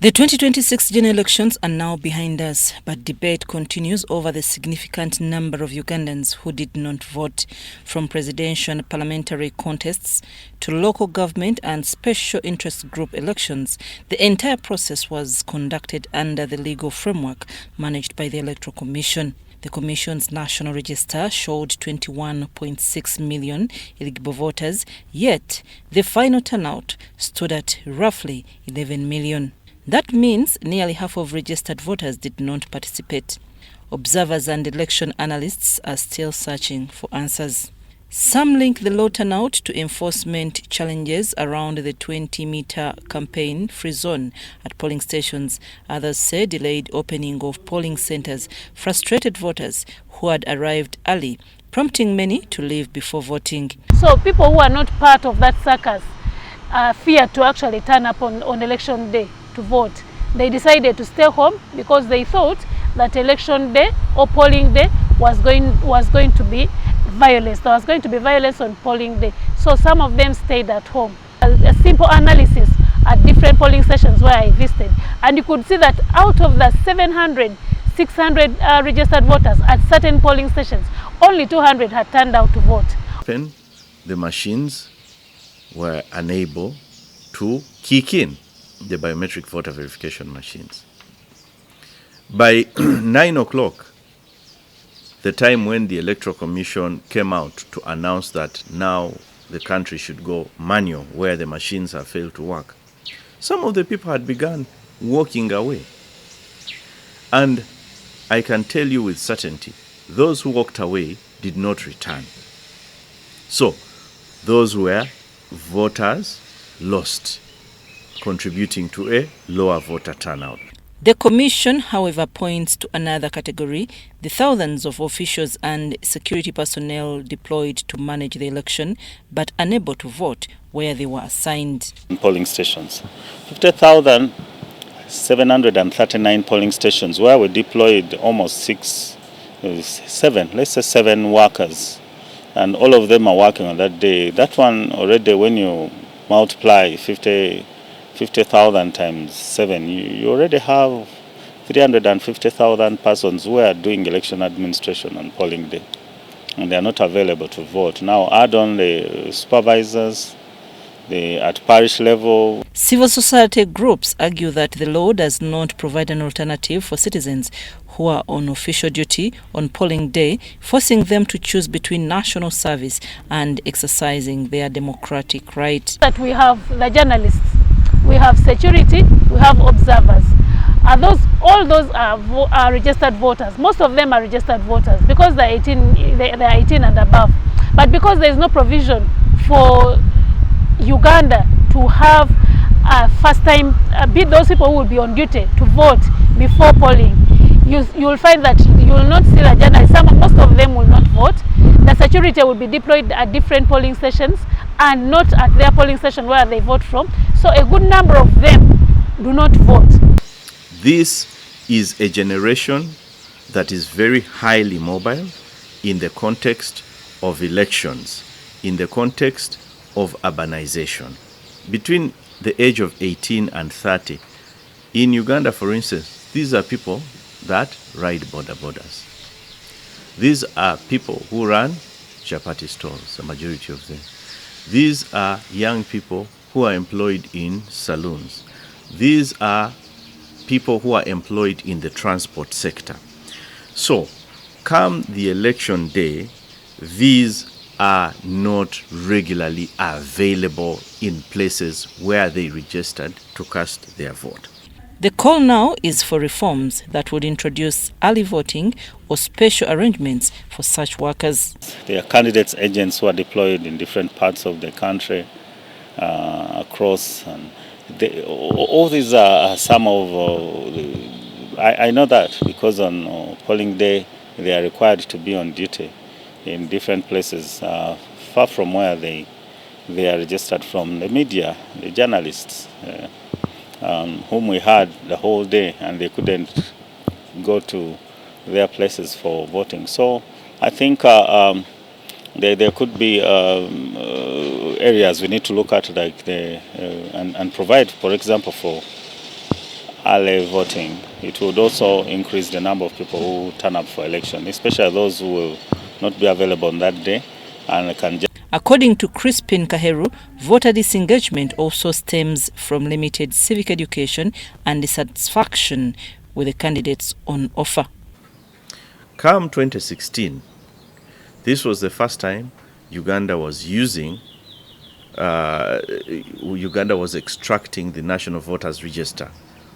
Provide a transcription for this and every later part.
The 2026 general elections are now behind us, but debate continues over the significant number of Ugandans who did not vote. From presidential and parliamentary contests to local government and special interest group elections, the entire process was conducted under the legal framework managed by the Electoral Commission. The Commission's national register showed 21.6 million eligible voters, yet the final turnout stood at roughly 11 million. That means nearly half of registered voters did not participate. Observers and election analysts are still searching for answers. Some link the low turnout to enforcement challenges around the 20-meter campaign-free zone at polling stations. Others say delayed opening of polling centers frustrated voters who had arrived early, prompting many to leave before voting. So people who are not part of that circus fear to actually turn up on election day to vote. They decided to stay home because they thought that election day or polling day was going to be violence. There was going to be violence on polling day. So some of them stayed at home. A simple analysis at different polling stations where I visited, and you could see that out of the 700, 600 registered voters at certain polling stations, only 200 had turned out to vote. The machines were unable to kick in the biometric voter verification machines. By 9 o'clock, the time when the Electoral Commission came out to announce that now the country should go manual where the machines have failed to work, some of the people had begun walking away. And I can tell you with certainty, those who walked away did not return. So those were voters lost, contributing to a lower voter turnout. The Commission, however, points to another category, the thousands of officials and security personnel deployed to manage the election, but unable to vote where they were assigned. Polling stations, 50,739 polling stations where we deployed almost seven workers, and all of them are working on that day. That one already, when you multiply 50,000 times 7, you already have 350,000 persons who are doing election administration on polling day, and they are not available to vote. Now add on the supervisors at parish level. Civil society groups argue that the law does not provide an alternative for citizens who are on official duty on polling day, forcing them to choose between national service and exercising their democratic right. That we have the journalists, we have security, we have observers. All those are registered voters. Most of them are registered voters because they're 18 and above. But because there is no provision for Uganda to have first time those people who will be on duty to vote before polling, you will find that you will not see the journalists. Most of them will not vote. The security will be deployed at different polling stations and not at their polling station where they vote from. So a good number of them do not vote. This is a generation that is very highly mobile in the context of elections, in the context of urbanization. Between the age of 18 and 30, in Uganda, for instance, these are people that ride borders. These are people who run chapati stalls, the majority of them. These are young people who are employed in saloons. These are people who are employed in the transport sector. So, come the election day, these are not regularly available in places where they registered to cast their vote. The call now is for reforms that would introduce early voting or special arrangements for such workers. There are candidates agents who are deployed in different parts of the country across. And all these are some of I know that because on polling day they are required to be on duty in different places far from where they are registered from. The media, the journalists, whom we had the whole day, and they couldn't go to their places for voting. So I think there could be areas we need to look at, like and provide, for example, for early voting, it would also increase the number of people who turn up for election, especially those who will not be available on that day and can just... According to Crispin Kaheru, voter disengagement also stems from limited civic education and dissatisfaction with the candidates on offer. Come 2016, this was the first time Uganda was extracting the National Voters Register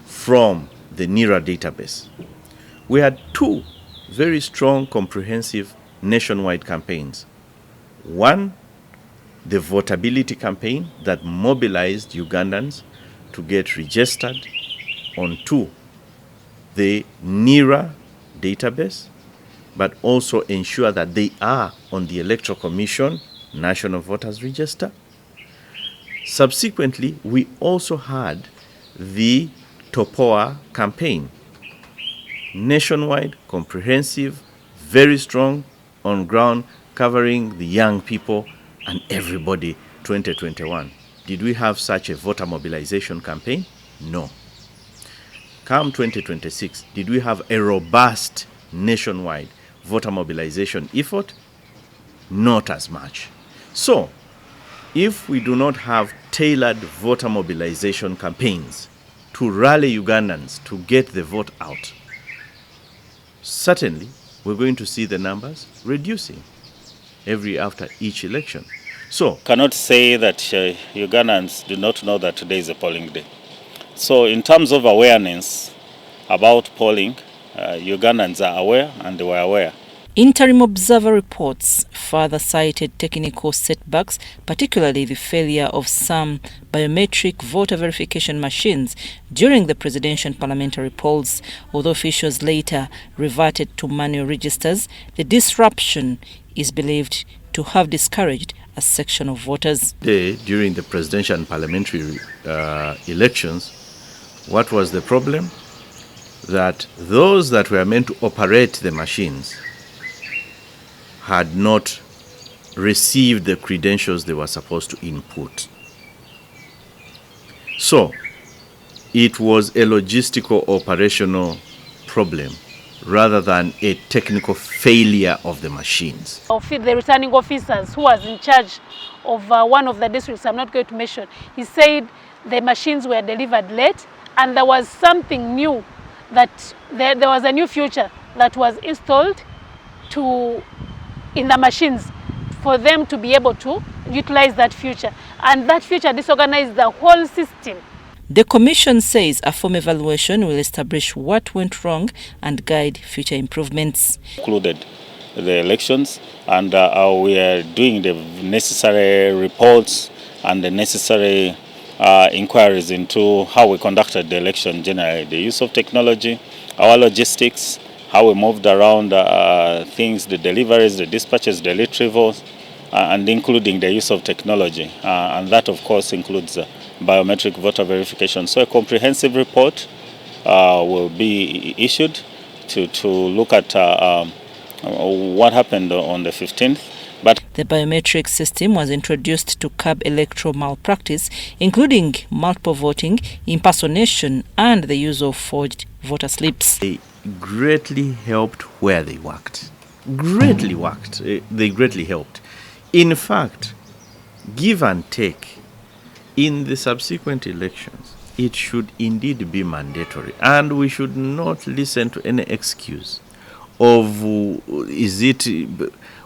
from the NIRA database. We had two very strong, comprehensive nationwide campaigns. One, the votability campaign that mobilized Ugandans to get registered onto the NIRA database, but also ensure that they are on the Electoral Commission National Voters Register. Subsequently, we also had the TOPOA campaign, nationwide, comprehensive, very strong, on ground, covering the young people and everybody. 2021. Did we have such a voter mobilization campaign? No. Come 2026, did we have a robust nationwide voter mobilization effort? Not as much. So, if we do not have tailored voter mobilization campaigns to rally Ugandans to get the vote out, certainly we're going to see the numbers reducing after each election. So, cannot say that Ugandans do not know that today is a polling day. So in terms of awareness about polling, Ugandans are aware, and they were aware. Interim observer reports further cited technical setbacks, particularly the failure of some biometric voter verification machines during the presidential and parliamentary polls. Although officials later reverted to manual registers, the disruption is believed to have discouraged a section of voters. During the presidential and parliamentary elections, what was the problem? That those that were meant to operate the machines had not received the credentials they were supposed to input. So it was a logistical operational problem rather than a technical failure of the machines. The returning officers who was in charge of one of the districts, I'm not going to mention, he said the machines were delivered late and there was something new, that there was a new feature that was installed in the machines for them to be able to utilize that feature. And that feature disorganized the whole system. The Commission says a form evaluation will establish what went wrong and guide future improvements. Included the elections, and we are doing the necessary reports and the necessary inquiries into how we conducted the election generally, the use of technology, our logistics, how we moved around things, the deliveries, the dispatches, the retrievals, and including the use of technology. And that, of course, includes biometric voter verification. So a comprehensive report will be issued to look at what happened on the 15th. But the biometric system was introduced to curb electoral malpractice, including multiple voting, impersonation, and the use of forged voter slips. They greatly helped where they worked. Greatly worked. They greatly helped. In fact, give and take, in the subsequent elections, it should indeed be mandatory. And we should not listen to any excuse of,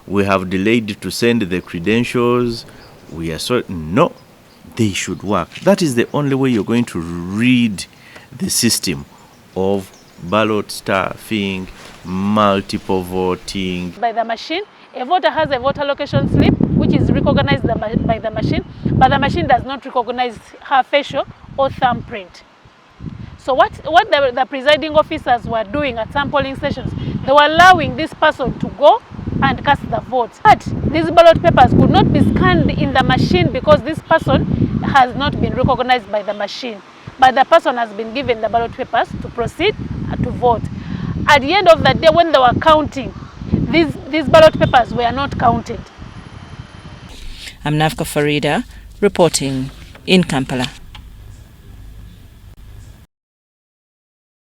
we have delayed to send the credentials, we are certain. No, they should work. That is the only way you're going to read the system of ballot stuffing, multiple voting. By the machine, a voter has a voter location slip which is recognized by the machine, but the machine does not recognize her facial or thumbprint. So what the presiding officers were doing at some polling stations, they were allowing this person to go and cast the votes. But these ballot papers could not be scanned in the machine because this person has not been recognized by the machine. But the person has been given the ballot papers to proceed to vote. At the end of the day, when they were counting, these ballot papers were not counted. I'm Nafka Farida, reporting in Kampala.